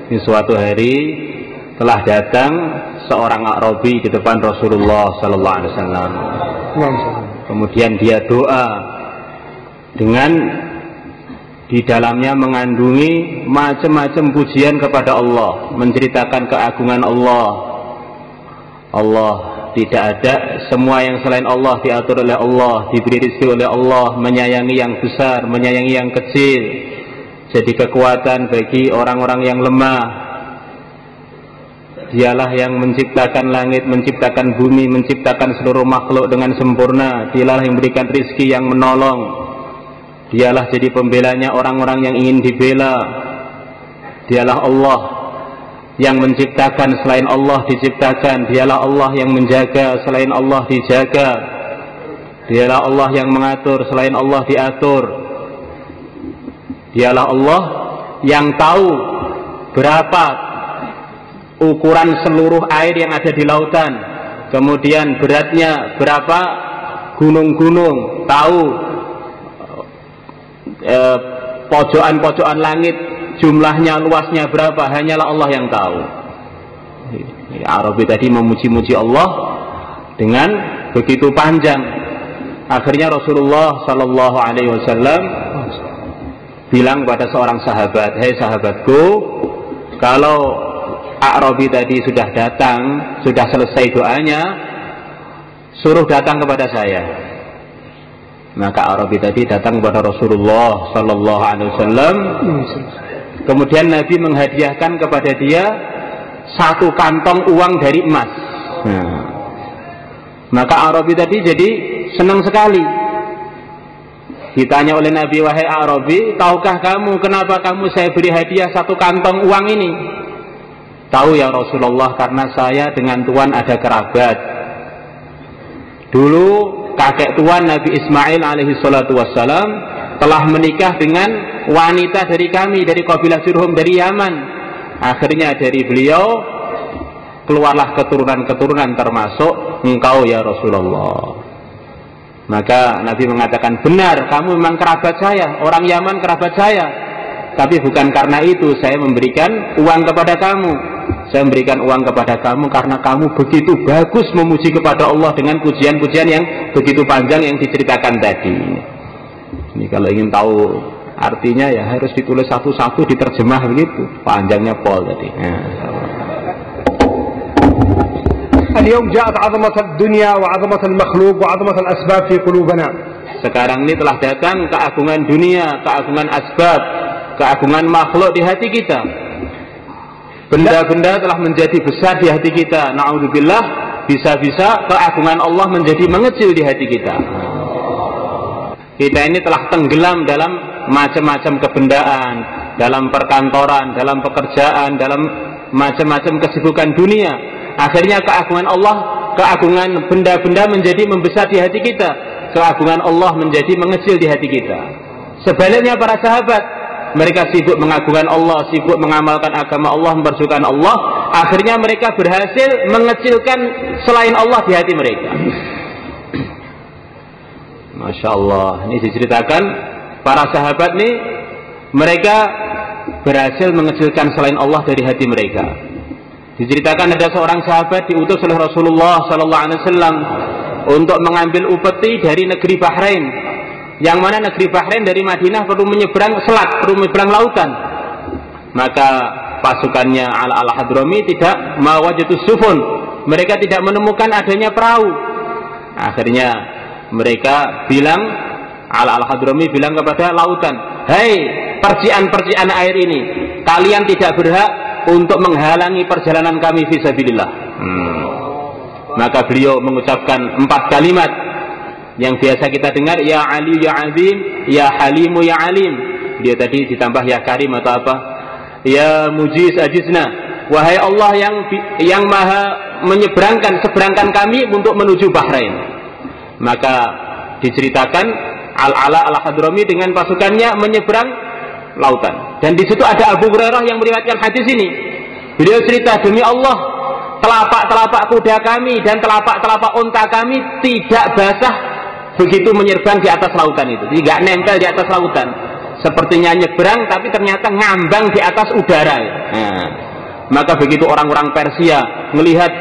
Di suatu hari telah datang seorang A'rabi di depan Rasulullah sallallahu alaihi wasallam. Kemudian dia doa dengan di dalamnya mengandungi macam-macam pujian kepada Allah, menceritakan keagungan Allah. Allah tidak ada, semua yang selain Allah diatur oleh Allah, diberi rezeki oleh Allah, menyayangi yang besar, menyayangi yang kecil, jadi kekuatan bagi orang-orang yang lemah. Dialah yang menciptakan langit, menciptakan bumi, menciptakan seluruh makhluk dengan sempurna. Dialah yang memberikan rezeki, yang menolong. Dialah jadi pembelanya orang-orang yang ingin dibela. Dialah Allah yang menciptakan, selain Allah diciptakan. Dialah Allah yang menjaga, selain Allah dijaga. Dialah Allah yang mengatur, selain Allah diatur. Dialah Allah yang tahu berapa ukuran seluruh air yang ada di lautan, kemudian beratnya berapa gunung-gunung, tahu pojokan-pojokan langit jumlahnya, luasnya berapa, hanyalah Allah yang tahu. A'rabi tadi memuji-muji Allah dengan begitu panjang. Akhirnya Rasulullah sallallahu alaihi wasallam bilang kepada seorang sahabat, "Hei sahabatku, kalau A'rabi tadi sudah datang, sudah selesai doanya, suruh datang kepada saya." Maka A'rabi tadi datang kepada Rasulullah sallallahu alaihi wasallam. Kemudian Nabi menghadiahkan kepada dia satu kantong uang dari emas. Maka A'rabi tadi jadi senang sekali. Ditanya oleh Nabi, "Wahai A'rabi, tahukah kamu kenapa kamu saya beri hadiah satu kantong uang ini?" "Tahu ya Rasulullah, karena saya dengan Tuhan ada kerabat. Dulu kakek Tuhan Nabi Ismail alaihi salatu wassalam telah menikah dengan wanita dari kami, dari kabilah Jurhum, dari Yaman. Akhirnya dari beliau keluarlah keturunan-keturunan termasuk engkau ya Rasulullah." Maka Nabi mengatakan, "Benar, kamu memang kerabat saya, orang Yaman kerabat saya. Tapi bukan karena itu saya memberikan uang kepada kamu. Saya memberikan uang kepada kamu karena kamu begitu bagus memuji kepada Allah dengan pujian-pujian yang begitu panjang yang diceritakan tadi." Ini kalau ingin tahu artinya ya harus ditulis satu-satu, diterjemah begitu. Panjangnya pol tadi. اليوم جاءت عظمة الدنيا وعظمة المخلوق وعظمة الأسباب في قلوبنا. Sekarang ini telah datang keagungan dunia, keagungan asbab, keagungan makhluk di hati kita. Benda-benda telah menjadi besar di hati kita. Na'udzubillah, bisa-bisa keagungan Allah menjadi mengecil di hati kita. Kita ini telah tenggelam dalam macam-macam kebendaan, dalam perkantoran, dalam pekerjaan, dalam macam-macam kesibukan dunia. Akhirnya keagungan Allah, keagungan benda-benda menjadi membesar di hati kita. Keagungan Allah menjadi mengecil di hati kita. Sebaliknya para sahabat, mereka sibuk mengagungkan Allah, sibuk mengamalkan agama Allah, mempersucikan Allah. Akhirnya mereka berhasil mengecilkan selain Allah di hati mereka. Masya Allah, ini diceritakan para sahabat nih, mereka berhasil mengecilkan selain Allah dari hati mereka. Diceritakan ada seorang sahabat diutus oleh Rasulullah sallallahu alaihi wasallam untuk mengambil upeti dari negeri Bahrain. Yang mana negeri Bahrain dari Madinah perlu menyeberang selat, perlu menyeberang lautan. Maka pasukannya Al-Hadrami tidak mawajatus sufun. Mereka tidak menemukan adanya perahu. Akhirnya mereka bilang, Al-Hadrami bilang kepada lautan, "Hei, percikan-percikan air ini, kalian tidak berhak untuk menghalangi perjalanan kami fisabilillah." Maka beliau mengucapkan 4 kalimat yang biasa kita dengar, "Ya Ali ya Azim, ya Halimu ya Alim." Dia tadi ditambah ya Karim atau apa? "Ya Mujiz ajizna." Wahai Allah yang maha menyeberangkan, seberangkan kami untuk menuju Bahrain. Maka diceritakan Al-Ala Al-Hadrami dengan pasukannya menyeberang lautan. Dan di situ ada Abu Hurairah yang meriwayatkan hadis ini. Beliau cerita, "Demi Allah, telapak-telapak kuda kami dan telapak-telapak unta kami tidak basah begitu menyeberang di atas lautan itu. Jadi nggak nempel di atas lautan. sepertinya nyebrang tapi ternyata ngambang di atas udara. Nah, maka begitu orang-orang Persia melihat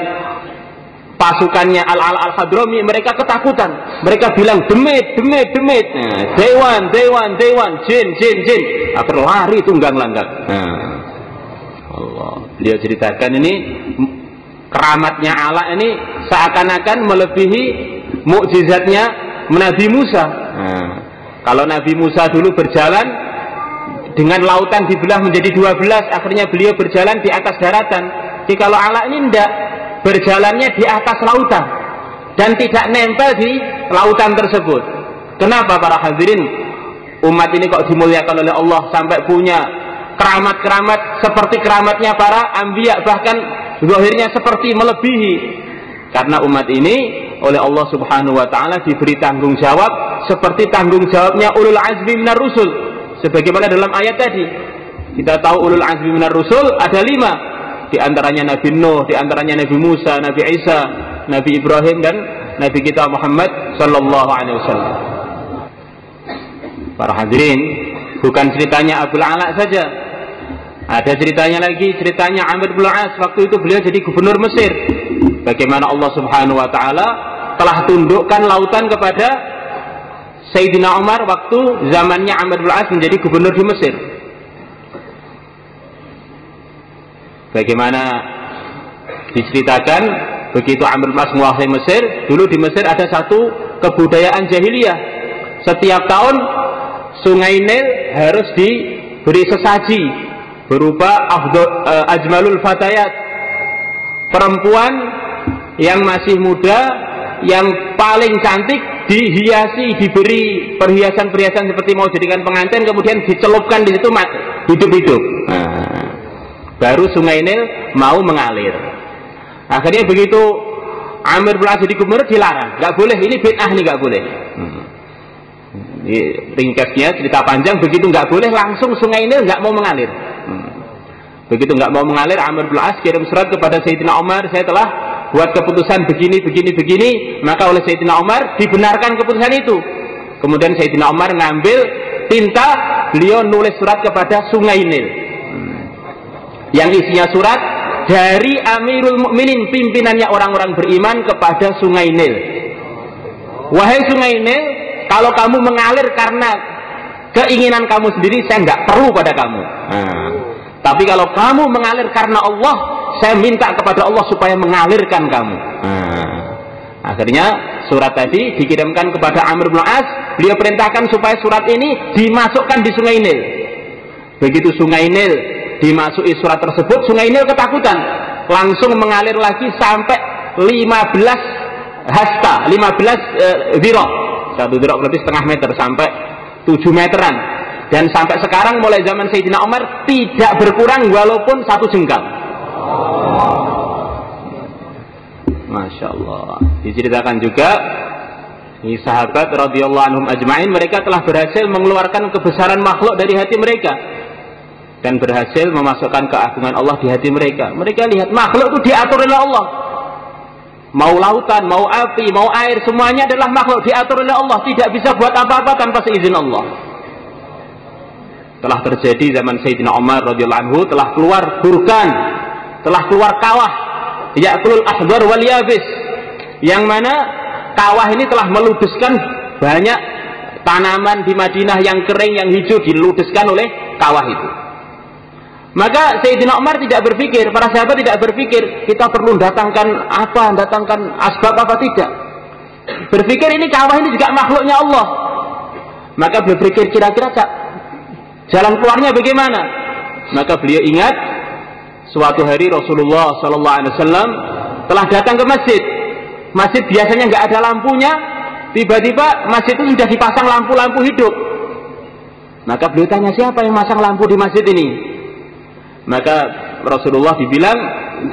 pasukannya Al-Hadrami, mereka ketakutan. Mereka bilang demit, demit, demit. Nah, dewan, dewan, dewan, jin, jin, jin. Akhirnya lari tunggang langgang. Nah, Allah, beliau ceritakan ini keramatnya Allah ini seakan-akan melebihi mukjizatnya Nabi Musa. Nah, kalau Nabi Musa dulu berjalan dengan lautan dibelah menjadi 12, akhirnya beliau berjalan di atas daratan. Jadi kalau Allah ini tidak, berjalannya di atas lautan dan tidak nempel di lautan tersebut. Kenapa para hadirin, umat ini kok dimuliakan oleh Allah sampai punya keramat-keramat seperti keramatnya para anbiya, bahkan zahirnya seperti melebihi? Karena umat ini oleh Allah Subhanahu wa taala diberi tanggung jawab seperti tanggung jawabnya ulul azmi minar rusul. Sebagaimana dalam ayat tadi, kita tahu ulul azmi minar rusul ada 5, di antaranya Nabi Nuh, di antaranya Nabi Musa, Nabi Isa, Nabi Ibrahim, dan Nabi kita Muhammad sallallahu alaihi wasallam. Para hadirin, bukan ceritanya Abul Ala saja. Ada ceritanya lagi, ceritanya Amr bin As. Waktu itu beliau jadi gubernur Mesir. Bagaimana Allah Subhanahu wa taala telah tundukkan lautan kepada Sayyidina Umar waktu zamannya Amr bin As menjadi gubernur di Mesir. Bagaimana diceritakan begitu Amr bin As menguasai Mesir, dulu di Mesir ada satu kebudayaan jahiliyah. Setiap tahun Sungai Nil harus diberi sesaji berupa ajmalul fatayat, perempuan yang masih muda yang paling cantik dihiasi, diberi perhiasan-perhiasan seperti mau jadikan pengantin, kemudian dicelupkan di situ hidup-hidup. Nah, baru Sungai Nil mau mengalir. Akhirnya begitu Amr bin As jadi gubernur dilarang, nggak boleh, ini bid'ah nih, nggak boleh. Ringkasnya cerita panjang, begitu nggak boleh langsung Sungai Nil nggak mau mengalir. Begitu nggak mau mengalir, Amr bin As kirim surat kepada Sayyidina Umar, saya telah buat keputusan begini, begini, begini. Maka oleh Sayyidina Umar dibenarkan keputusan itu. Kemudian Sayyidina Umar ngambil tinta, beliau nulis surat kepada Sungai Nil. Yang isinya surat dari Amirul Mukminin, pimpinannya orang-orang beriman, kepada Sungai Nil. Wahai Sungai Nil, kalau kamu mengalir karena keinginan kamu sendiri, saya nggak perlu pada kamu. Tapi kalau kamu mengalir karena Allah, saya minta kepada Allah supaya mengalirkan kamu. Akhirnya surat tadi dikirimkan kepada Amr bin As. Beliau perintahkan supaya surat ini dimasukkan di Sungai Nil. Begitu Sungai Nil dimasuki surat tersebut, Sungai Nil ketakutan, langsung mengalir lagi sampai 15 hasta, 15 dhira. Satu dhira berarti setengah meter sampai 7 meteran. Dan sampai sekarang mulai zaman Sayyidina Umar tidak berkurang walaupun 1 jengkal. Masya Allah. Diceritakan juga ini sahabat radhiyallahu anhum ajma'in, mereka telah berhasil mengeluarkan kebesaran makhluk dari hati mereka dan berhasil memasukkan keagungan Allah di hati mereka. Mereka lihat makhluk itu diatur oleh Allah. Mau lautan, mau api, mau air, semuanya adalah makhluk diatur oleh Allah. Tidak bisa buat apa-apa tanpa seizin Allah. Telah terjadi zaman Sayyidina Umar radhiyallahu anhu, telah keluar burkan, telah keluar kawah, ya'kulul ahdar wal yabis, yang mana kawah ini telah meludeskan banyak tanaman di Madinah yang kering, yang hijau, diludeskan oleh kawah itu. Maka Sayyidina Umar tidak berpikir, para sahabat tidak berpikir kita perlu datangkan apa, datangkan asbab apa, tidak. Berpikir ini kawah ini juga makhluknya Allah. Maka berpikir kira-kira jalan keluarnya bagaimana? Maka beliau ingat suatu hari Rasulullah SAW telah datang ke masjid. Masjid biasanya nggak ada lampunya, tiba-tiba masjid itu sudah dipasang lampu-lampu hidup. Maka beliau tanya, siapa yang masang lampu di masjid ini? Maka Rasulullah dibilang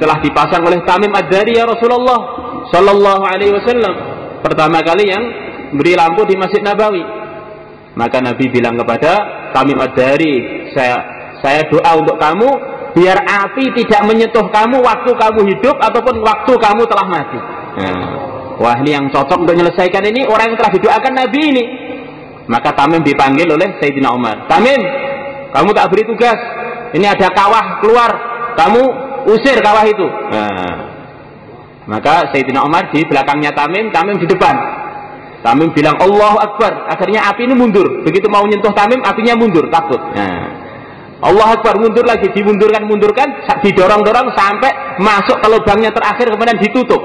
telah dipasang oleh Tamim Ad-Dari ya Rasulullah Sallallahu Alaihi Wasallam, pertama kali yang beri lampu di Masjid Nabawi. Maka Nabi bilang kepada Tamim Ad-Dari, saya doa untuk kamu biar api tidak menyentuh kamu waktu kamu hidup ataupun waktu kamu telah mati. Wah, ini yang cocok untuk menyelesaikan ini orang yang telah didoakan Nabi ini. Maka Tamim dipanggil oleh Sayyidina Umar. Tamim, kamu tak beri tugas. Ini ada kawah keluar, kamu usir kawah itu. Nah, maka Sayyidina Umar di belakangnya Tamim, Tamim di depan. Tamim bilang Allahu Akbar. Akhirnya api ini mundur. Begitu mau nyentuh Tamim, apinya mundur, takut. Nah, Allahu Akbar, mundur lagi, dimundurkan, didorong-dorong sampai masuk ke lubangnya terakhir, kemudian ditutup.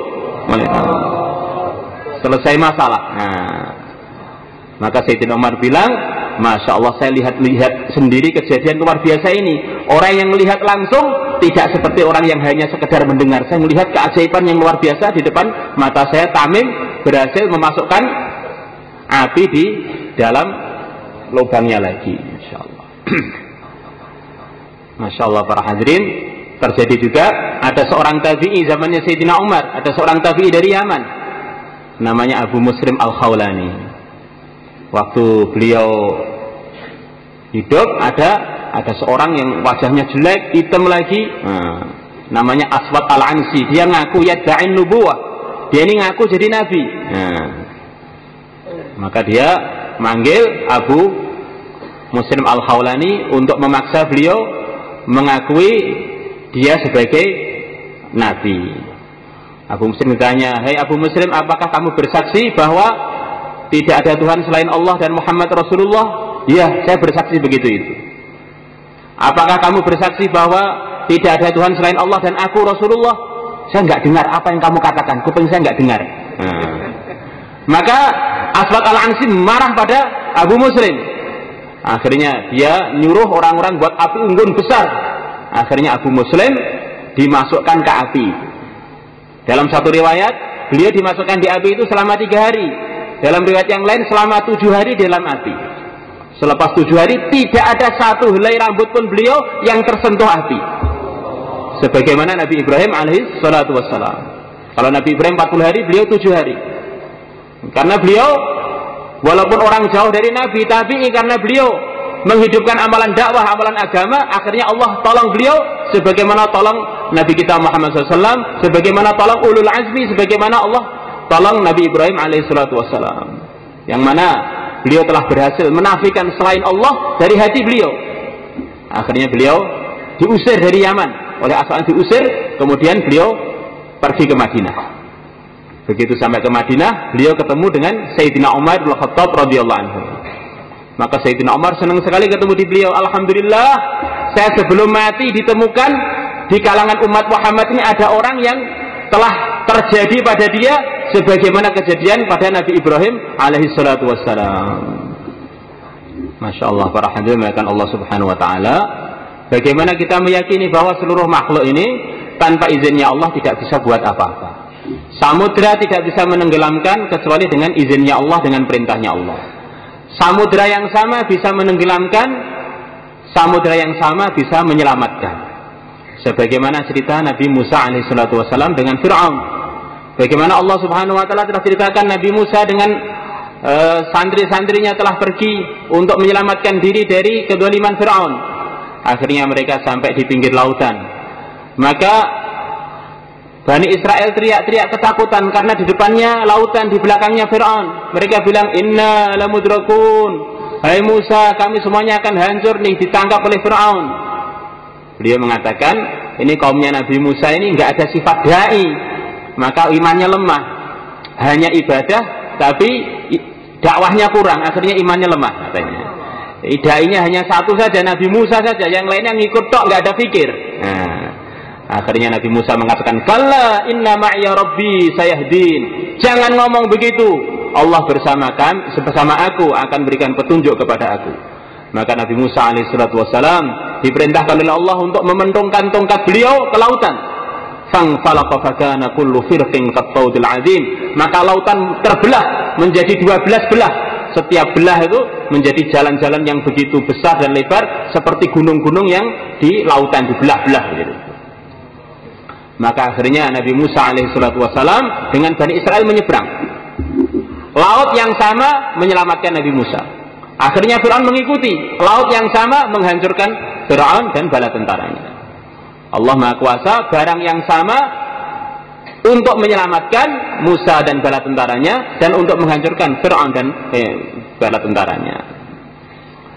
Selesai masalah. Nah, maka Sayyidina Umar bilang, Masya Allah, saya lihat sendiri kejadian luar biasa ini. Orang yang melihat langsung tidak seperti orang yang hanya sekedar mendengar. Saya melihat keajaiban yang luar biasa di depan mata saya. Tamim berhasil memasukkan api di dalam lubangnya lagi. Masya Allah. Masya Allah para hadirin. Terjadi juga ada seorang tabi'i zamannya Sayyidina Umar. Ada seorang tabi'i dari Yaman, namanya Abu Muslim Al-Khawlani. Waktu beliau hidup ada seorang yang wajahnya jelek, hitam lagi, namanya Aswad Al-Ansi. Dia ngaku yad'in nubuwah, dia ini ngaku jadi nabi. Maka dia manggil Abu Muslim Al-Khawlani untuk memaksa beliau mengakui dia sebagai nabi. Abu Muslim bertanya, "Hei Abu Muslim, apakah kamu bersaksi bahwa tidak ada Tuhan selain Allah dan Muhammad Rasulullah?" "Ya, saya bersaksi begitu itu." "Apakah kamu bersaksi bahwa tidak ada Tuhan selain Allah dan aku Rasulullah?" "Saya nggak dengar apa yang kamu katakan, kuping saya nggak dengar." Maka Aswad Al-Ansi marah pada Abu Muslim. Akhirnya dia nyuruh orang-orang buat api unggun besar. Akhirnya Abu Muslim dimasukkan ke api. Dalam satu riwayat, beliau dimasukkan di api itu selama 3 hari. Dalam riwayat yang lain selama 7 hari di dalam api. Selepas 7 hari tidak ada satu helai rambut pun beliau yang tersentuh api. Sebagaimana Nabi Ibrahim alaihi salatu wassalam. Kalau Nabi Ibrahim 40 hari, beliau 7 hari. Karena beliau walaupun orang jauh dari Nabi, tapi karena beliau menghidupkan amalan dakwah, amalan agama, akhirnya Allah tolong beliau sebagaimana tolong Nabi kita Muhammad SAW, sebagaimana tolong ulul azmi, sebagaimana Allah tolong Nabi Ibrahim alaihissalatu wassalam, yang mana beliau telah berhasil menafikan selain Allah dari hati beliau. Akhirnya beliau diusir dari Yaman oleh Aswad, diusir, kemudian beliau pergi ke Madinah. Begitu sampai ke Madinah, beliau ketemu dengan Sayyidina Umar bin Khattab radhiyallahu anhu. Maka Sayyidina Umar senang sekali ketemu di beliau. Alhamdulillah, saya sebelum mati ditemukan di kalangan umat Muhammad ini ada orang yang telah terjadi pada dia sebagaimana kejadian pada Nabi Ibrahim alaihi salatu wassalam. Masya Allah, para hadirin melakukan Allah subhanahu wa ta'ala. Bagaimana kita meyakini bahwa seluruh makhluk ini tanpa izinnya Allah tidak bisa buat apa-apa. Samudra tidak bisa menenggelamkan kecuali dengan izinnya Allah, dengan perintahnya Allah. Samudra yang sama bisa menenggelamkan, samudra yang sama bisa menyelamatkan. Sebagaimana cerita Nabi Musa alaihissalatu wassalam dengan Fir'aun. Bagaimana Allah subhanahu wa ta'ala telah ceritakan Nabi Musa dengan santri-santrinya telah pergi untuk menyelamatkan diri dari kezaliman Fir'aun. Akhirnya mereka sampai di pinggir lautan. Maka Bani Israel teriak-teriak ketakutan karena di depannya lautan, di belakangnya Fir'aun. Mereka bilang, "Inna lamudrakun." Hai Musa, kami semuanya akan hancur nih, ditangkap oleh Fir'aun. Beliau mengatakan, ini kaumnya Nabi Musa ini nggak ada sifat da'i, maka imannya lemah. Hanya ibadah, tapi dakwahnya kurang, akhirnya imannya lemah katanya. Da'inya hanya satu saja, Nabi Musa saja, yang lainnya ngikut tok, nggak ada fikir. Nah, akhirnya Nabi Musa mengatakan, "Kalla inna ma'iya rabbi sayahdin." Jangan ngomong begitu. Allah bersama aku akan berikan petunjuk kepada aku. Maka Nabi Musa alaihissalatu wassalam diperintahkan oleh Allah untuk memendongkan tongkat beliau ke lautan. Fanfalaqa fakana kullu firqin qattaudil azim. Maka lautan terbelah menjadi 12 belah. Setiap belah itu menjadi jalan-jalan yang begitu besar dan lebar seperti gunung-gunung yang di lautan dibelah-belah gitu. Maka akhirnya Nabi Musa alaihissalatu wassalam dengan Bani Israel menyeberang. Laut yang sama menyelamatkan Nabi Musa. Akhirnya Fir'aun mengikuti. Laut yang sama menghancurkan Fir'aun dan bala tentaranya. Allah Maha Kuasa, barang yang sama untuk menyelamatkan Musa dan bala tentaranya, dan untuk menghancurkan Fir'aun dan bala tentaranya.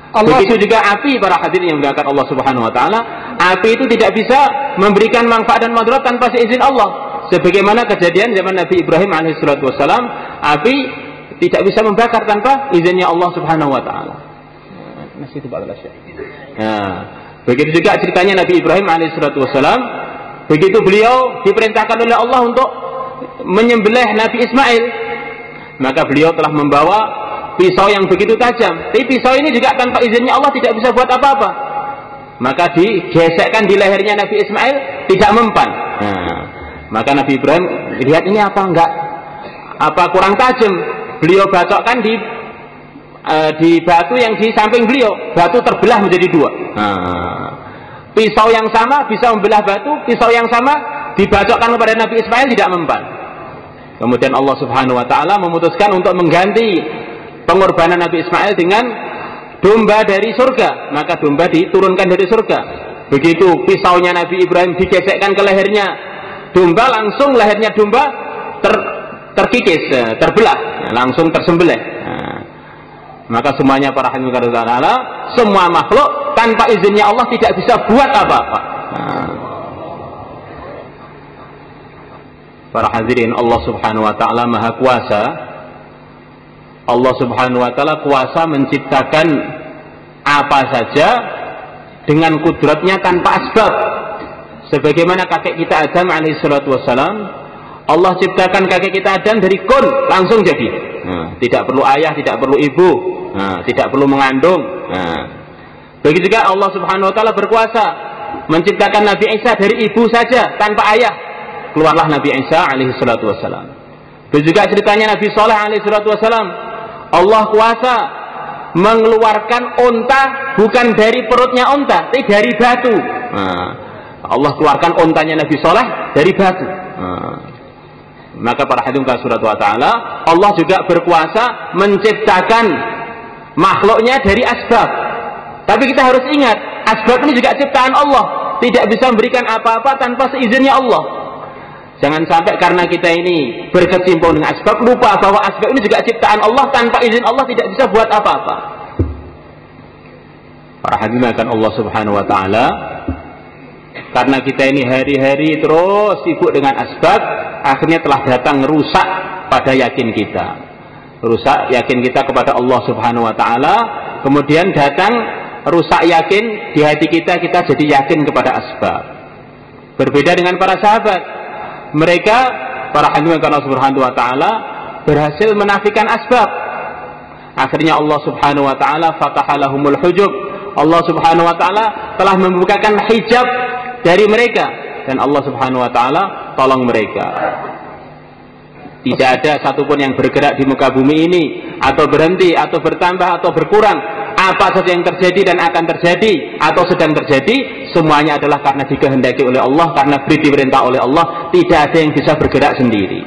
Begitu juga api, para hadirin yang dimuliakan Allah Subhanahu wa taala, api itu tidak bisa memberikan manfaat dan madarat tanpa seizin Allah. Sebagaimana kejadian zaman Nabi Ibrahim alaihissalatu wassalam, api tidak bisa membakar tanpa izinnya Allah Subhanahu wa taala. Masih itu balas ya. Nah, begitu juga ceritanya Nabi Ibrahim alaihissalatu wassalam, begitu beliau diperintahkan oleh Allah untuk menyembelih Nabi Ismail, maka beliau telah membawa pisau yang begitu tajam. Tapi pisau ini juga tanpa izinnya Allah tidak bisa buat apa-apa. Maka digesekkan di lehernya Nabi Ismail, tidak mempan. Nah, maka Nabi Ibrahim lihat ini apa kurang tajam. Beliau bacokkan di batu yang di samping beliau, batu terbelah menjadi dua. Nah, pisau yang sama bisa membelah batu, pisau yang sama dibacokkan kepada Nabi Ismail tidak mempan. Kemudian Allah Subhanahu wa taala memutuskan untuk mengganti pengorbanan Nabi Ismail dengan domba dari surga. Maka domba diturunkan dari surga. Begitu pisaunya Nabi Ibrahim digesekkan ke lehernya domba, langsung lehernya domba terkikis, terbelah, langsung tersembelih. Nah, maka semuanya para hadirin Allah, semua makhluk tanpa izinnya Allah tidak bisa buat apa-apa. Nah, para hadirin, Allah Subhanahu wa taala Maha Kuasa. Allah Subhanahu wa taala kuasa menciptakan apa saja dengan kudratnya tanpa asbab. Sebagaimana kakek kita Adam alaihissalatu wassalam, Allah ciptakan kakek kita Adam dari kun, langsung jadi. Nah, tidak perlu ayah, tidak perlu ibu, nah, tidak perlu mengandung. Nah, begitu juga Allah Subhanahu wa taala berkuasa menciptakan Nabi Isa dari ibu saja tanpa ayah, keluarlah Nabi Isa alaihissalatu wassalam. Begitu juga ceritanya Nabi Saleh alaihissalatu wassalam, Allah kuasa mengeluarkan unta bukan dari perutnya unta, tapi dari batu. Nah, Allah keluarkan untanya Nabi Saleh dari batu. Nah, maka para hadirin surat wa ta'ala, Allah juga berkuasa menciptakan makhluknya dari asbab. Tapi kita harus ingat, asbab ini juga ciptaan Allah, tidak bisa memberikan apa-apa tanpa seizinnya Allah. Jangan sampai karena kita ini berkecimpung dengan asbab, lupa bahwa asbab ini juga ciptaan Allah, tanpa izin Allah tidak bisa buat apa-apa. Para hadirin akan Allah Subhanahu wa taala, karena kita ini hari-hari terus sibuk dengan asbab, akhirnya telah datang rusak pada yakin kita. Rusak yakin kita kepada Allah Subhanahu wa taala, kemudian datang rusak yakin di hati kita, kita jadi yakin kepada asbab. Berbeda dengan para sahabat. Mereka, para hadirin Allah Subhanahu wa taala, berhasil menafikan asbab. Akhirnya Allah Subhanahu wa taala fataha lahumul hujub. Allah Subhanahu wa taala telah membukakan hijab dari mereka, dan Allah Subhanahu wa taala tolong mereka. Tidak ada satupun yang bergerak di muka bumi ini, atau berhenti, atau bertambah, atau berkurang. Apa saja yang terjadi dan akan terjadi atau sedang terjadi, semuanya adalah karena dikehendaki oleh Allah, karena beri perintah oleh Allah. Tidak ada yang bisa bergerak sendiri.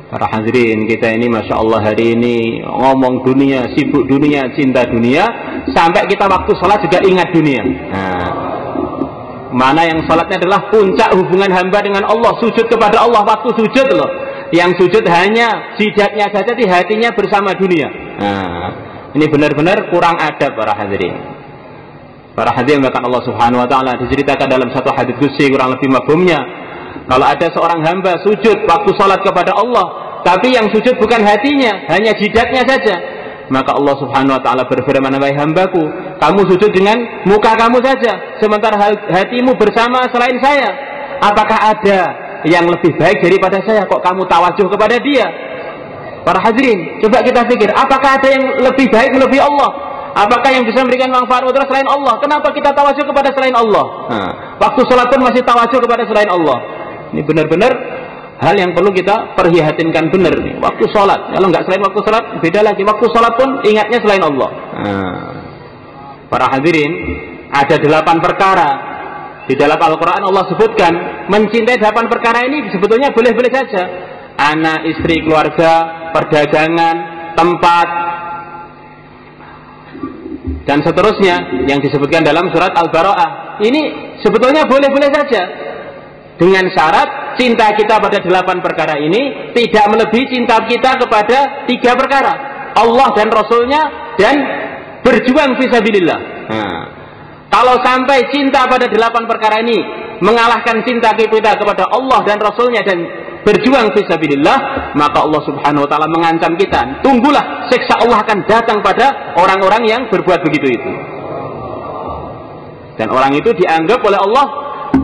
Para hadirin, kita ini Masya Allah hari ini ngomong dunia, sibuk dunia, cinta dunia, sampai kita waktu sholat juga ingat dunia. Nah, mana yang sholatnya adalah puncak hubungan hamba dengan Allah, sujud kepada Allah, waktu sujud loh, yang sujud hanya jidatnya saja, di hatinya bersama dunia. Nah, ini benar-benar kurang adab para hadirin. Para hadirin bahkan Allah Subhanahu wa taala diceritakan dalam satu hadis qudsi, kurang lebih mafhumnya, kalau ada seorang hamba sujud waktu salat kepada Allah, tapi yang sujud bukan hatinya, hanya jidatnya saja, maka Allah Subhanahu wa taala berfirman, wahai hambaku, kamu sujud dengan muka kamu saja, sementara hatimu bersama selain saya. Apakah ada yang lebih baik daripada saya, kok kamu tawajuh kepada dia? Para hadirin, coba kita pikir, apakah ada yang lebih baik melebihi Allah? Apakah yang bisa memberikan manfaat mudarat selain Allah? Kenapa kita tawajuh kepada selain Allah? Nah, waktu sholat pun masih tawajuh kepada selain Allah. Ini benar-benar hal yang perlu kita perhatikan benar nih. Waktu sholat, kalau nggak selain waktu sholat, beda lagi. Waktu sholat pun ingatnya selain Allah. Nah, para hadirin, ada 8 perkara di dalam Al-Quran. Allah sebutkan mencintai 8 perkara ini sebetulnya boleh-boleh saja. Anak, istri, keluarga, perdagangan, tempat, dan seterusnya yang disebutkan dalam surat Al-Bara'ah. Ini sebetulnya boleh-boleh saja, dengan syarat cinta kita pada 8 perkara ini tidak melebihi cinta kita kepada 3 perkara, Allah dan Rasulnya dan berjuang fisabilillah. Nah, kalau sampai cinta pada 8 perkara ini mengalahkan cinta kita kepada Allah dan Rasulnya dan berjuang fisabilillah, maka Allah Subhanahu wa taala mengancam kita, tunggulah siksa Allah akan datang pada orang-orang yang berbuat begitu itu. Dan orang itu dianggap oleh Allah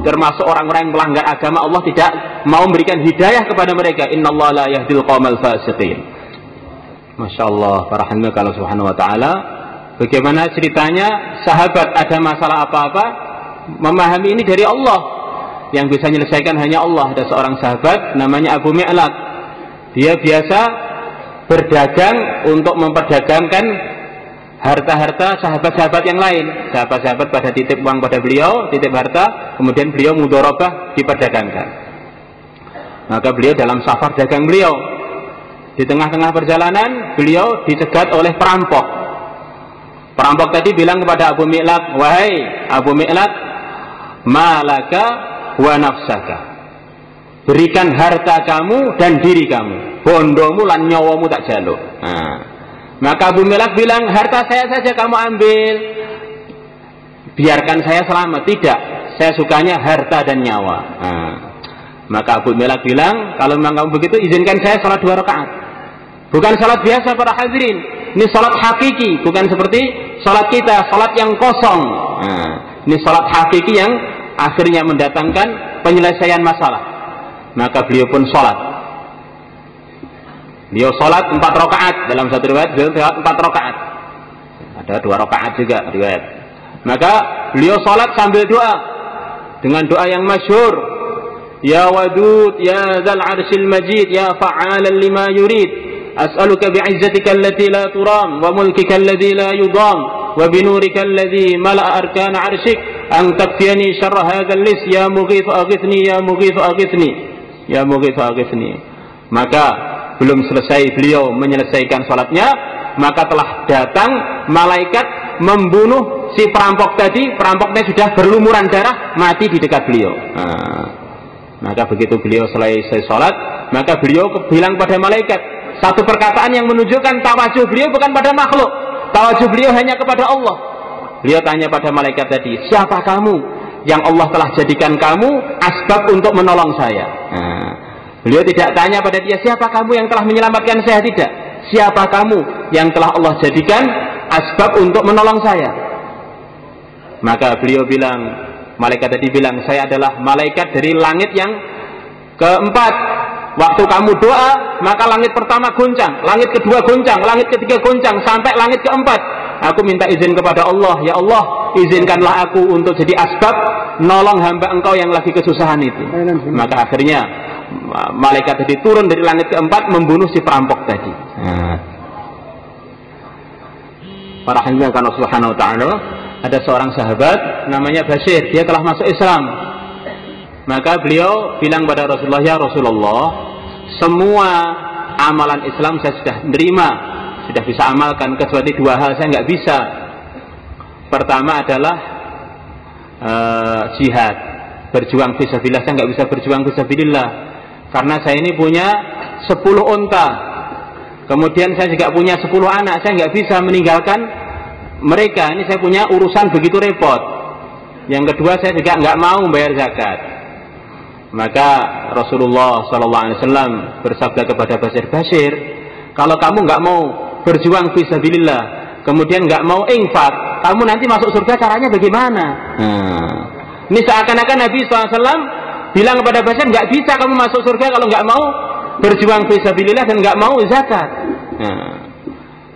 termasuk orang-orang yang melanggar agama. Allah tidak mau memberikan hidayah kepada mereka. Innallaha la yahdil qaumal fasiqin. Masya Allah, para hamba Allah Subhanahu wa taala. Bagaimana ceritanya sahabat ada masalah apa-apa, memahami ini dari Allah. Yang bisa menyelesaikan hanya Allah. Ada seorang sahabat namanya Abu Mi'laq. Dia biasa berdagang untuk memperdagangkan harta-harta sahabat-sahabat yang lain. Sahabat-sahabat pada titip uang pada beliau, titip harta, kemudian beliau mudharabah diperdagangkan. Maka beliau dalam safar dagang beliau, di tengah-tengah perjalanan beliau dicegat oleh perampok. Perampok tadi bilang kepada Abu Mi'laq, wahai Abu Mi'laq, malaka wa nafsaka, berikan harta kamu dan diri kamu, bondomu lan nyawamu tak jaluk. Nah, maka Abu Mi'laq bilang, harta saya saja kamu ambil, biarkan saya selamat. Tidak, saya sukanya harta dan nyawa. Nah, maka Abu Mi'laq bilang, kalau memang kamu begitu, izinkan saya sholat 2 rakaat. Bukan sholat biasa para hadirin, ini sholat hakiki, bukan seperti sholat kita, sholat yang kosong. Nah, ini sholat hakiki yang akhirnya mendatangkan penyelesaian masalah. Maka beliau pun sholat. Beliau sholat 4 rakaat, dalam satu riwayat beliau sholat 4 rakaat. Ada 2 rakaat juga riwayat. Maka beliau sholat sambil doa dengan doa yang masyhur, ya wadud ya dzal arsyil majid ya fa'alan lima yurid, as'aluka bi'izzatika allati la turam wa mulkika alladhi la yudam wa binurika alladhi mala'a arkana 'arsyik an takfiyani syarra hadzal lis ya mughith aghithni ya mughith aghithni ya mughith aghithni. Maka belum selesai beliau menyelesaikan salatnya, maka telah datang malaikat membunuh si perampok tadi. Perampoknya sudah berlumuran darah, mati di dekat beliau. Nah, maka begitu beliau selesai salat, maka beliau bilang pada malaikat satu perkataan yang menunjukkan tawajuh beliau bukan pada makhluk, tawajuh beliau hanya kepada Allah. Beliau tanya pada malaikat tadi, siapa kamu yang Allah telah jadikan kamu asbab untuk menolong saya? Nah, beliau tidak tanya pada dia, siapa kamu yang telah menyelamatkan saya? Tidak, siapa kamu yang telah Allah jadikan asbab untuk menolong saya? Maka beliau bilang, malaikat tadi bilang, saya adalah malaikat dari langit yang keempat. Waktu kamu doa, maka langit pertama goncang, langit kedua goncang, langit ketiga goncang, sampai langit keempat. Aku minta izin kepada Allah, ya Allah, izinkanlah aku untuk jadi asbab nolong hamba engkau yang lagi kesusahan itu. Maka akhirnya malaikat tadi turun dari langit keempat membunuh si perampok tadi. Para hadirin Allah Subhanahu wa taala, ada seorang sahabat namanya Bashir, dia telah masuk Islam. Maka beliau bilang pada Rasulullah, ya Rasulullah, semua amalan Islam saya sudah menerima, sudah bisa amalkan, kecuali 2 hal saya nggak bisa. Pertama adalah jihad, berjuang fisabilillah. Saya nggak bisa berjuang fisabilillah karena saya ini punya 10 unta, kemudian saya juga punya 10 anak, saya nggak bisa meninggalkan mereka. Ini saya punya urusan begitu repot. Yang kedua, saya juga nggak mau membayar zakat. Maka Rasulullah SAW bersabda kepada Bashir, kalau kamu nggak mau berjuang fisabilillah, kemudian nggak mau infak, kamu nanti masuk surga caranya bagaimana? Ini seakan-akan Nabi SAW bilang kepada Bashir, nggak bisa kamu masuk surga kalau nggak mau berjuang fisabilillah dan nggak mau zakat.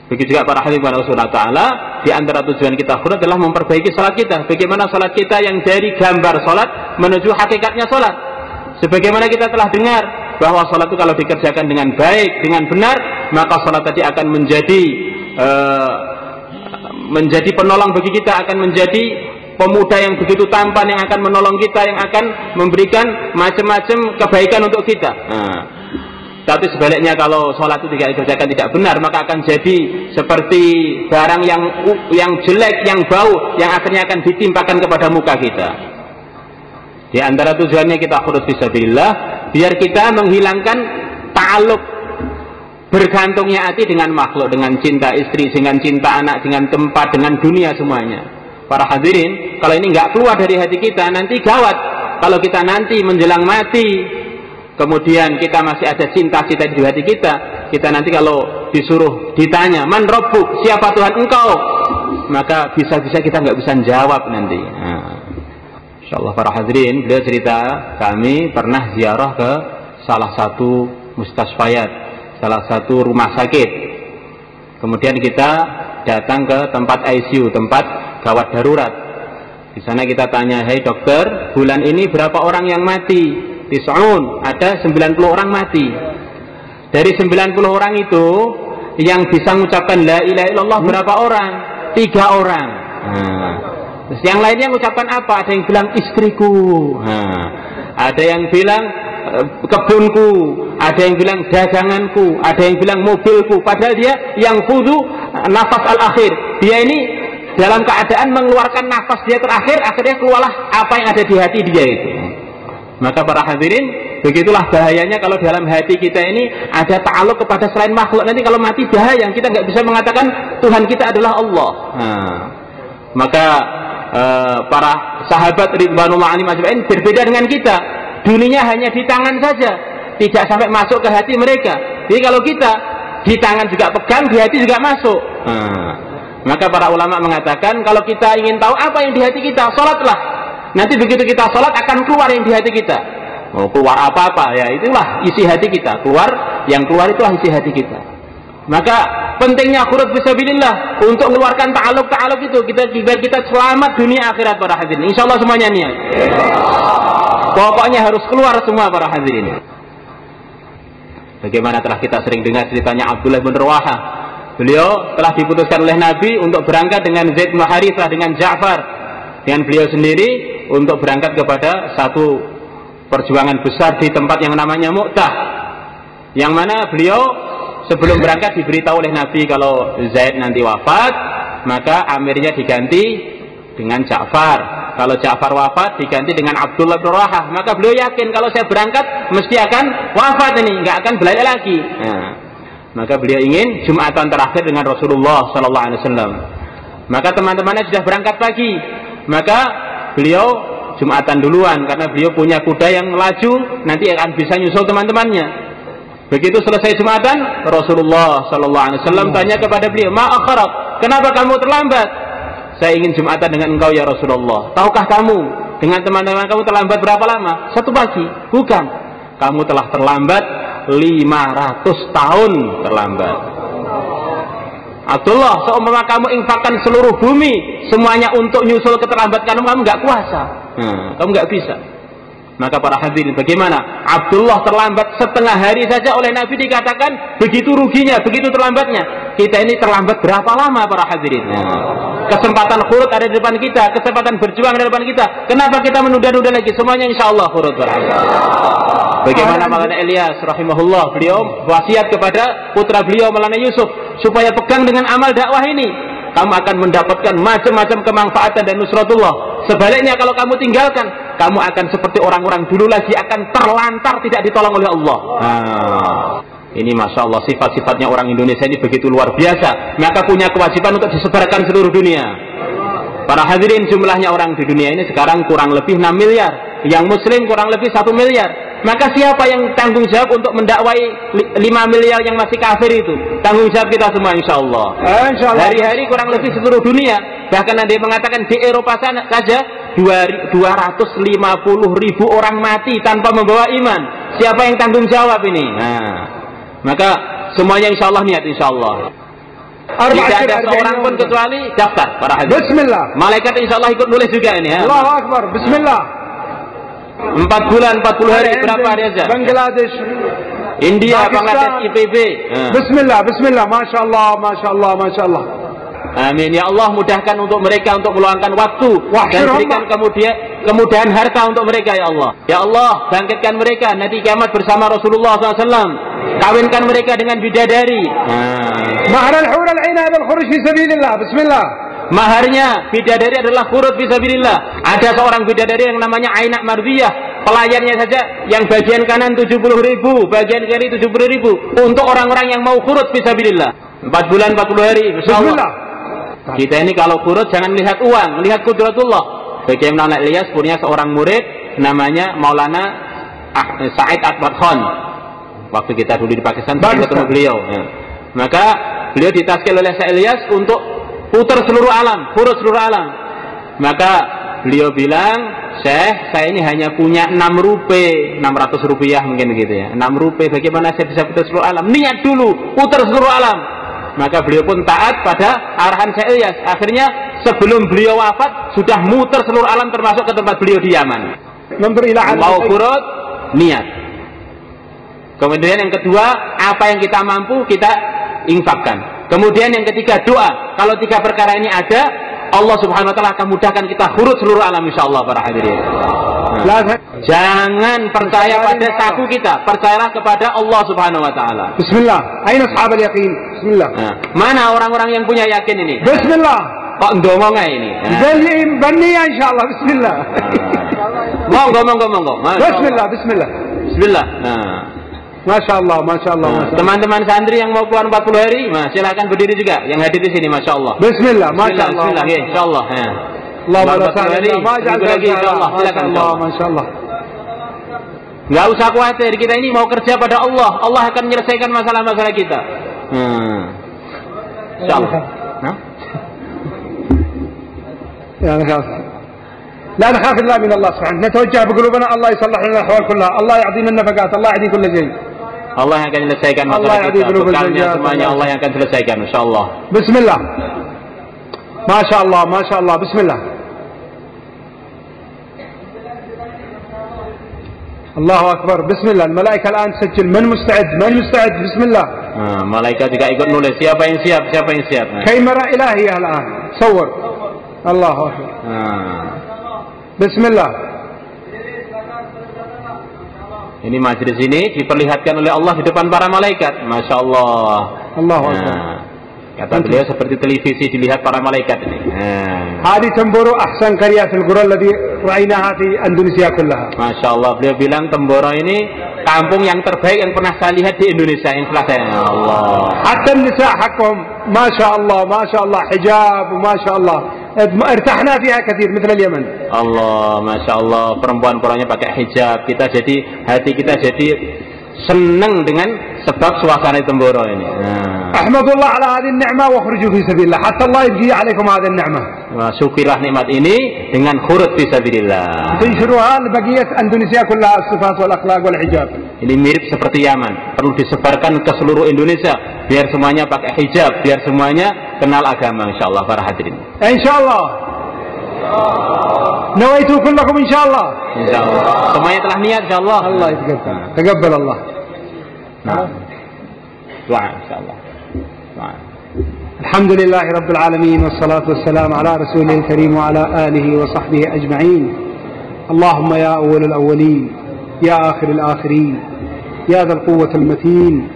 Begitu juga para hadirin Allah Subhanahu wa taala, di antara tujuan kita khutbah adalah memperbaiki salat kita. Bagaimana salat kita yang dari gambar salat menuju hakikatnya salat. Sebagaimana kita telah dengar bahwa salat itu kalau dikerjakan dengan baik, dengan benar, maka salat tadi akan menjadi penolong bagi kita, akan menjadi pemuda yang begitu tampan, yang akan menolong kita, yang akan memberikan macam-macam kebaikan untuk kita. Tapi sebaliknya kalau sholat itu tidak dikerjakan tidak benar, maka akan jadi seperti barang yang jelek, yang bau, yang akhirnya akan ditimpakan kepada muka kita. Di antara tujuannya kita khurus fisabilillah, biar kita menghilangkan ta'alluq, bergantungnya hati dengan makhluk, dengan cinta istri, dengan cinta anak, dengan tempat, dengan dunia semuanya. Para hadirin, kalau ini nggak keluar dari hati kita, nanti gawat. Kalau kita nanti menjelang mati, kemudian kita masih ada cinta-cinta di hati kita nanti kalau disuruh ditanya, man rabbuk, siapa Tuhan engkau? Maka bisa-bisa kita nggak bisa jawab nanti. Insyaallah para hadirin, beliau cerita, kami pernah ziarah ke salah satu mustasfayat, salah satu rumah sakit. Kemudian kita datang ke tempat ICU, tempat gawat darurat. Di sana kita tanya, "Hei dokter, bulan ini berapa orang yang mati?" Tis'un, ada 90 orang mati. Dari 90 orang itu yang bisa mengucapkan la ilaha illallah berapa orang? 3 orang. Terus yang lainnya mengucapkan apa? Ada yang bilang istriku, ada yang bilang kebunku, ada yang bilang daganganku, ada yang bilang mobilku. Padahal dia yang fudu nafas al-akhir. Dia ini dalam keadaan mengeluarkan nafas dia terakhir, akhirnya keluarlah apa yang ada di hati dia itu. Maka para hadirin, begitulah bahayanya kalau dalam hati kita ini ada ta'aluk kepada selain makhluk. Nanti kalau mati bahaya, kita nggak bisa mengatakan Tuhan kita adalah Allah. Maka para sahabat ridwanullah alaihim ajma'in berbeda dengan kita. Duninya hanya di tangan saja, tidak sampai masuk ke hati mereka. Jadi kalau kita di tangan juga pegang, di hati juga masuk. Maka para ulama mengatakan, kalau kita ingin tahu apa yang di hati kita, sholatlah. Nanti begitu kita sholat akan keluar yang di hati kita. Mau keluar apa-apa, ya itulah isi hati kita. Yang keluar itulah isi hati kita. Maka pentingnya khurud fisabilillah untuk mengeluarkan ta'aluk itu, biar kita selamat dunia akhirat para hadirin. Insya Allah semuanya niat. Pokoknya harus keluar semua para hadirin. Bagaimana telah kita sering dengar ceritanya Abdullah bin Rawahah. Beliau telah diputuskan oleh Nabi untuk berangkat dengan Zaid bin Harithah, dengan Ja'far, dengan beliau sendiri untuk berangkat kepada satu perjuangan besar di tempat yang namanya Mu'tah. Yang mana beliau sebelum berangkat diberitahu oleh Nabi kalau Zaid nanti wafat, maka amirnya diganti dengan Ja'far. Kalau Ja'far wafat diganti dengan Abdullah bin Rawahah. Maka beliau yakin kalau saya berangkat mesti akan wafat ini, nggak akan balik lagi. Maka beliau ingin Jumatan terakhir dengan Rasulullah SAW. Maka teman-temannya sudah berangkat pagi. Maka beliau Jumatan duluan karena beliau punya kuda yang laju, nanti akan bisa nyusul teman-temannya. Begitu selesai Jumatan, Rasulullah SAW tanya kepada beliau, "Ma akharak? Kenapa kamu terlambat?" "Saya ingin Jumatan dengan engkau ya Rasulullah." "Tahukah kamu dengan teman-teman kamu terlambat berapa lama?" "1 pagi." "Bukan, kamu telah terlambat 500 tahun terlambat." "Abdullah, seumpama kamu infakkan seluruh bumi semuanya untuk nyusul keterlambatan kamu nggak kuasa, kamu nggak bisa." Maka para hadirin, bagaimana? Abdullah terlambat setengah hari saja oleh Nabi dikatakan begitu ruginya, begitu terlambatnya. Kita ini terlambat berapa lama para hadirin? Kesempatan khurud ada di depan kita, kesempatan berjuang ada di depan kita. Kenapa kita menunda-nunda lagi? Semuanya insya Allah khurud para hadirin. Bagaimana Maulana Ilyas rahimahullah, beliau wasiat kepada putra beliau Maulana Yusuf supaya pegang dengan amal dakwah ini. Kamu akan mendapatkan macam-macam kemanfaatan dan nusratullah. Sebaliknya kalau kamu tinggalkan, kamu akan seperti orang-orang dulu lagi, akan terlantar, tidak ditolong oleh Allah. Ini Masya Allah, sifat-sifatnya orang Indonesia ini begitu luar biasa. Maka punya kewajiban untuk disebarkan seluruh dunia. Para hadirin, jumlahnya orang di dunia ini sekarang kurang lebih 6 miliar. Yang muslim kurang lebih 1 miliar. Maka siapa yang tanggung jawab untuk mendakwai 5 miliar yang masih kafir itu? Tanggung jawab kita semua insya Allah. Hari-hari kurang lebih seluruh dunia. Bahkan ada yang mengatakan di Eropa sana saja 250.000 orang mati tanpa membawa iman. Siapa yang tanggung jawab ini? Maka semuanya insya Allah niat insya Allah. Tidak ada seorang pun kecuali daftar para hadirin. Bismillah. Malaikat insya Allah ikut nulis juga ini. Allahu Akbar. Bismillah. 4 bulan, 40 hari, berapa hari aja? Bangladesh, India, Bangladesh, IPB. Bismillah, Bismillah, Masya Allah, Masya Allah, Masya Allah. Amin. Ya Allah, mudahkan untuk mereka untuk meluangkan waktu dan berikan kemudahan harta untuk mereka ya Allah. Ya Allah, bangkitkan mereka nanti kiamat bersama Rasulullah SAW. Kawinkan mereka dengan bidadari. Mahar al-hur al-ain hadha al-khuruj fi sabilillah. Bismillah. Maharnya bidadari adalah khurud fisabilillah. Ada seorang bidadari yang namanya Ainak Mardiyah. pelayannya saja yang bagian kanan 70.000, bagian kiri 70.000 untuk orang-orang yang mau khurut fisabilillah 4 bulan 40 hari insyaallah. Kita ini kalau khurut jangan melihat uang, melihat qudratullah. Bagaimana Ilyas punya seorang murid namanya Maulana Said Akbar Khan. Waktu kita dulu di Pakistan ketemu beliau ya. Maka beliau ditaskil oleh Syekh Ilyas untuk putar seluruh alam, khurut seluruh alam. Maka beliau bilang, Syekh, saya ini hanya punya 6 rupiah, 600 rupiah mungkin gitu ya, 6 rupiah, bagaimana saya bisa putar seluruh alam? Niat dulu, putar seluruh alam. Maka beliau pun taat pada arahan Syekh Ilyas. Akhirnya sebelum beliau wafat sudah muter seluruh alam termasuk ke tempat beliau di Yaman. Mau khurut, niat. Kemudian yang kedua, apa yang kita mampu kita infakkan. Kemudian yang ketiga, doa. Kalau 3 perkara ini ada, Allah Subhanahu wa taala akan mudahkan kita khurut seluruh alam insyaallah para hadirin. Jangan percaya pada saku kita, percayalah kepada Allah Subhanahu wa taala. Bismillah. Aina ashab al-yaqin? Bismillah. Mana orang-orang yang punya yakin ini? Bismillah. Kok ndongonga ini? Banniya insyaallah. Bismillah. Monggo. Bismillah. Bismillah. Masya Allah, Masya Allah. Teman-teman santri yang mau keluar 40 hari, silakan berdiri juga. Yang hadir di sini, Masya Allah. Bismillah, Masya Allah. Bismillah, Insya Allah. Allah lagi, Insya Allah. Silakan, Masya Allah. Nggak usah khawatir, kita ini mau kerja pada Allah. Allah akan menyelesaikan masalah-masalah kita. Insya Allah. Ya, لا نخاف إلا من الله سبحانه نتوجه بقلوبنا الله يصلح لنا الأحوال كلها الله يعطينا النفقات الله يعطي كل شيء Allah yang akan menyelesaikan masalah kita bekalnya semuanya Allah yang akan selesaikan insyaallah. Bismillah. Masya Allah, Masya Allah. Bismillah. Allahu Akbar. Bismillah. Malaika الآن تسجل. من مستعد؟ من مستعد؟ Bismillah. Malaikat juga ikut nulis. Siapa yang siap? Siapa yang siap? Kamera ilahiyah الآن. صور. Allahu Akbar. Bismillah. Ini majlis ini diperlihatkan oleh Allah di depan para malaikat. Masya Allah. Allahu Akbar. Kata beliau seperti televisi dilihat para malaikat ini. Hadi Temboro ahsan karya fil qura alladhi ra'aynaha fi Indonesia kullaha. Masya Allah, beliau bilang Temboro ini kampung yang terbaik yang pernah saya lihat di Indonesia yang telah saya. Allah. Hatta nisa haqqum, Masya Allah, Masya Allah, hijab, Masya Allah. Irtahna fiha kathir, مثل Yaman. Allah, Masya Allah, perempuan-perempuannya pakai hijab. Hati kita jadi senang dengan sebab suasana Temboro ini. Ahmadullah ala hadhihi an-ni'mah wa khruju fi sabilillah. Hatta Allah yajzi 'alaikum hadhihi an-ni'mah. Wa syukurlah nikmat ini dengan khurut fi sabilillah. Tinshruha li baqiyat Indonesia kullaha as-sifat wal akhlaq wal hijab. Ini mirip seperti Yaman, perlu disebarkan ke seluruh Indonesia biar semuanya pakai hijab, biar semuanya kenal agama insyaallah para hadirin. Insyaallah. Nawaitu kullakum insyaallah. Insyaallah. Semuanya telah niat insyaallah. Allah yataqabbal. Taqabbal Allah. Nah. Doa insyaallah. Doa. Alhamdulillah rabbil alamin wassalatu wassalamu ala rasulil karim wa ala alihi wa sahbihi ajma'in. Allahumma ya awwalul awwalin, ya akhirul akhirin, ya dhal quwwatil matin,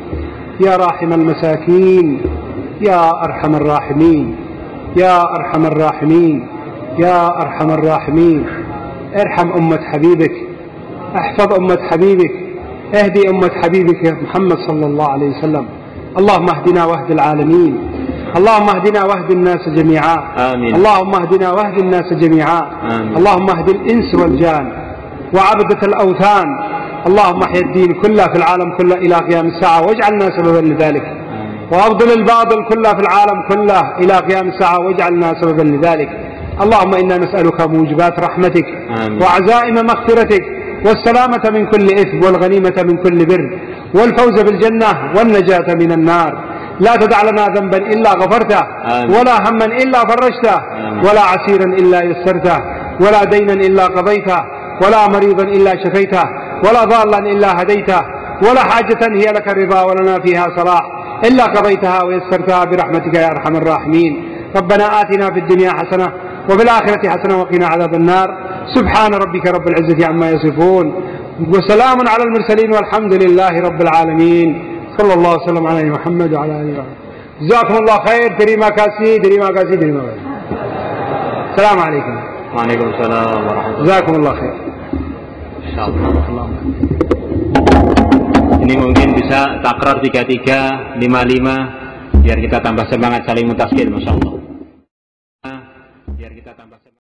ya rahimal masakin, ya arhamar rahimin, ya arhamar rahimin. يا أرحم الراحمين ارحم أمة حبيبك احفظ أمة حبيبك اهدي أمة حبيبك يا محمد صلى الله عليه وسلم اللهم اهدنا واهد العالمين اللهم اهدنا واهد الناس جميعا آمين. اللهم اهدنا واهد الناس جميعا آمين. اللهم اهد الإنس والجان وعبدة الأوثان اللهم احيا الدين كله في العالم كله إلى قيام الساعة واجعلنا سببا لذلك وأبطل الباطل كله في العالم كله إلى قيام الساعة واجعلنا سببا لذلك اللهم إنا نسألك موجبات رحمتك وعزائم مغفرتك والسلامة من كل إثم والغنيمة من كل بر والفوز بالجنة والنجاة من النار لا تدع لنا ذنبا إلا غفرته ولا هما إلا فرجته ولا عسيرا إلا يسرته ولا دينا إلا قضيته ولا مريضا إلا شفيته ولا ضالا إلا هديته ولا حاجة هي لك الرضا ولنا فيها صلاح إلا قضيتها ويسرتها برحمتك يا أرحم الراحمين ربنا آتنا في الدنيا حسنة وفي الآخرة حسنة وقنا عذاب النار سبحان ربك رب العزة عما يصفون وسلام على المرسلين والحمد لله رب العالمين صلى الله وسلم على محمد وعلى آله وصحبه جزاكم الله خير terima kasih السلام عليكم وعليكم السلام ورحمة الله جزاكم الله خير Insyaallah. Ini mungkin bisa takrar 33, 55 biar kita tambah semangat saling mutaskil, masyaallah. Biar kita tambah semangat.